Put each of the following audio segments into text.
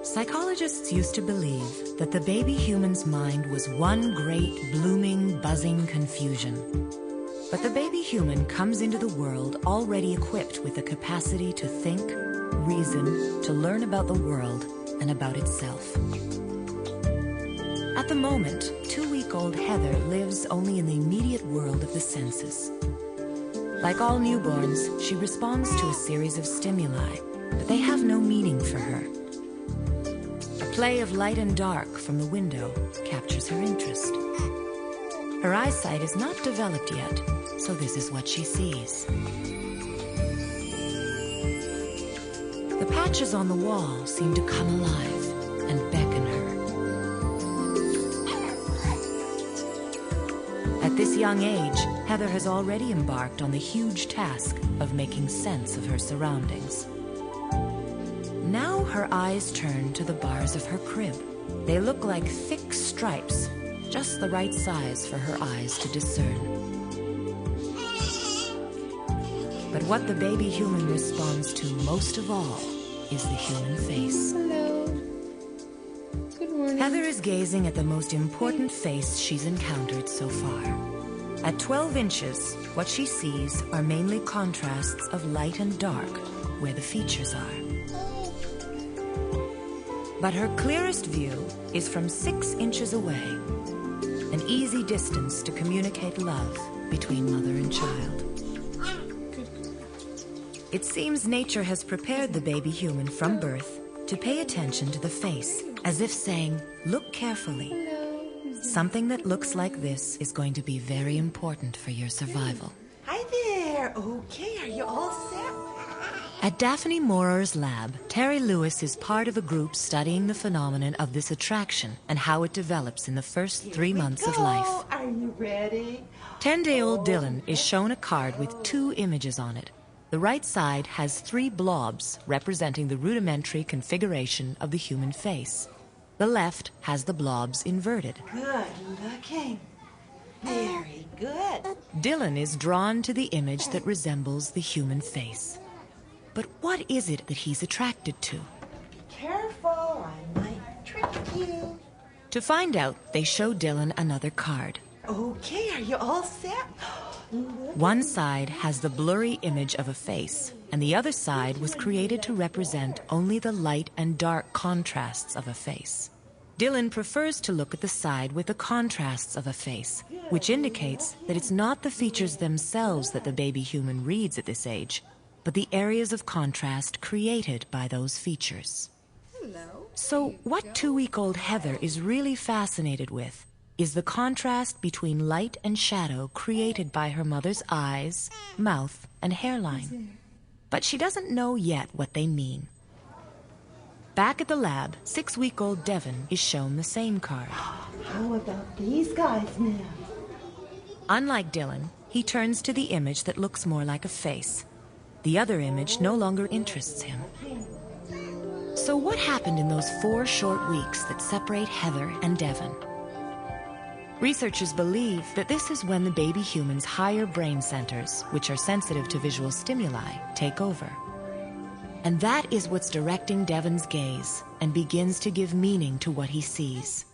Psychologists used to believe that the baby human's mind was one great, blooming, buzzing confusion. But the baby human comes into the world already equipped with the capacity to think, reason, to learn about the world and about itself. At the moment, 2-week-old Heather lives only in the immediate world of the senses. Like all newborns, she responds to a series of stimuli, but they have no meaning for her. A play of light and dark from the window captures her interest. Her eyesight is not developed yet, so this is what she sees. The patches on the wall seem to come alive and beckon her. At this young age, Heather has already embarked on the huge task of making sense of her surroundings. Now her eyes turn to the bars of her crib. They look like thick stripes, just the right size for her eyes to discern. But what the baby human responds to most of all is the human face. Hello. Good morning. Heather is gazing at the most important face she's encountered so far. At 12 inches, what she sees are mainly contrasts of light and dark where the features are. But her clearest view is from 6 inches away, an easy distance to communicate love between mother and child. It seems nature has prepared the baby human from birth to pay attention to the face, as if saying, look carefully. Something that looks like this is going to be very important for your survival. Hi there. Okay, are you all set? At Daphne Morer's lab, Terry Lewis is part of a group studying the phenomenon of this attraction and how it develops in the first 3 months of life. Are you ready? 10-day-old Dylan is shown a card with 2 images on it. The right side has 3 blobs representing the rudimentary configuration of the human face. The left has the blobs inverted. Good looking. Very good. Dylan is drawn to the image that resembles the human face. But what is it that he's attracted to? Be careful, I might trick you. To find out, they show Dylan another card. Okay, are you all set? One side has the blurry image of a face, and the other side was created to represent only the light and dark contrasts of a face. Dylan prefers to look at the side with the contrasts of a face, which indicates that it's not the features themselves that the baby human reads at this age, but the areas of contrast created by those features. Hello. So what 2-week-old Heather is really fascinated with is the contrast between light and shadow created by her mother's eyes, mouth, and hairline. But she doesn't know yet what they mean. Back at the lab, 6-week-old Devin is shown the same card. How about these guys now? Unlike Dylan, he turns to the image that looks more like a face. The other image no longer interests him. So what happened in those 4 short weeks that separate Heather and Devin? Researchers believe that this is when the baby human's higher brain centers, which are sensitive to visual stimuli, take over. And that is what's directing Devin's gaze and begins to give meaning to what he sees.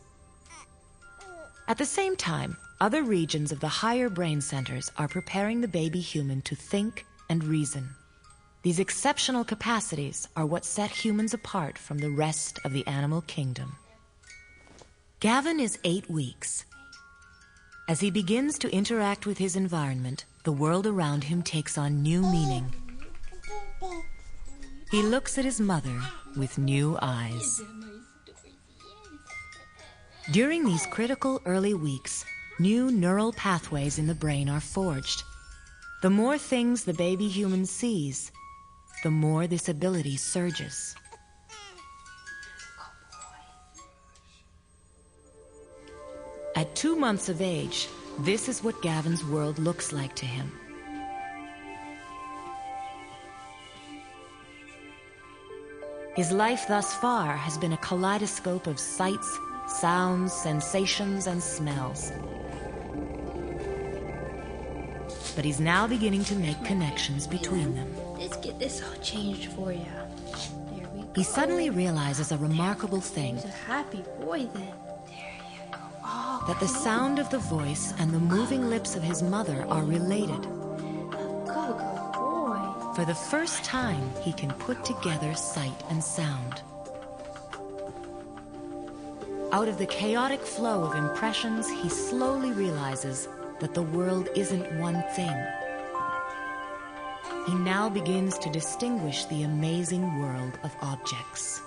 At the same time, other regions of the higher brain centers are preparing the baby human to think and reason. These exceptional capacities are what set humans apart from the rest of the animal kingdom. Gavin is 8 weeks. As he begins to interact with his environment, the world around him takes on new meaning. He looks at his mother with new eyes. During these critical early weeks, new neural pathways in the brain are forged. The more things the baby human sees, the more this ability surges. At 2 months of age, this is what Gavin's world looks like to him. His life thus far has been a kaleidoscope of sights, sounds, sensations, and smells. But he's now beginning to make connections between them. Let's get this all changed for you. There we go. he suddenly realizes a remarkable thing. He's a happy boy then. That the sound of the voice and the moving lips of his mother are related. Good boy. For the first time, he can put together sight and sound. Out of the chaotic flow of impressions, he slowly realizes that the world isn't one thing. He now begins to distinguish the amazing world of objects.